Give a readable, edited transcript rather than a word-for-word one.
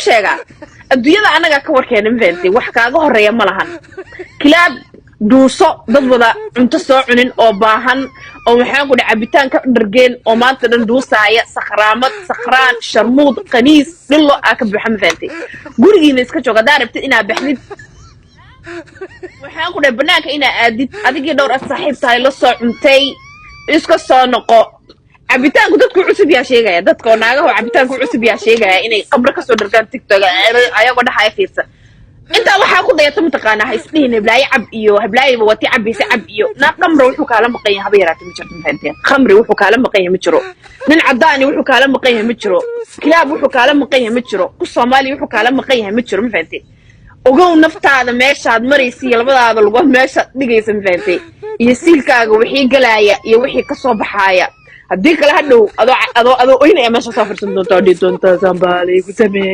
sheega adduunyada anaga ka warkeena mafahantay wax kaaga horeeya ma lahan kilaab duuso dad wada cunto soo cunin oo baahan oo waxaan ku dhac cabitaan ka dhargeen oo maanta dhan duusaaya sakhraamad sakhraan sharmuud qaniis dhillo aa ka buuxa mafahantay gurigiina iska jooga daarabtid inaa baxnid waxaan ku dhac banaanka inaa aadid adigii dhowr saaxiib tahay la soo cuntay iska soo noqo cabitaanku dadku cusub yaa sheegaya dadka naagaha cabitaanku cusub yaa sheegaya inay qabra ka soo dhargaan TikTok ayagoo dhaxay fiirsan inta waxa ku dayata mutaqaana haystiin heblaay cab iyo heblaay wati cabisa cab iyo na qamro wuxuu kala maqan yahay haba yaraatay ma jirto fahanteen khamri wuxuu kala maqan yahay ma jiro nin cadaani wuxuu kala maqan yahay ma jiro kilaab wuxuu kala maqan yahay ma jiro ku Soomaali wuxuu kala maqan yahay ma jiro ma fahanteen ogow naftaada meeshaad maraysi labadaada lugo meesha dhigaysa ma fahanteen iyo siilkaaga wixii galaya iyo wixii ka soo baxaya haddii kala hadhow adoo oynaya meesha soo farsan doontaa Soomaali ku sameeyay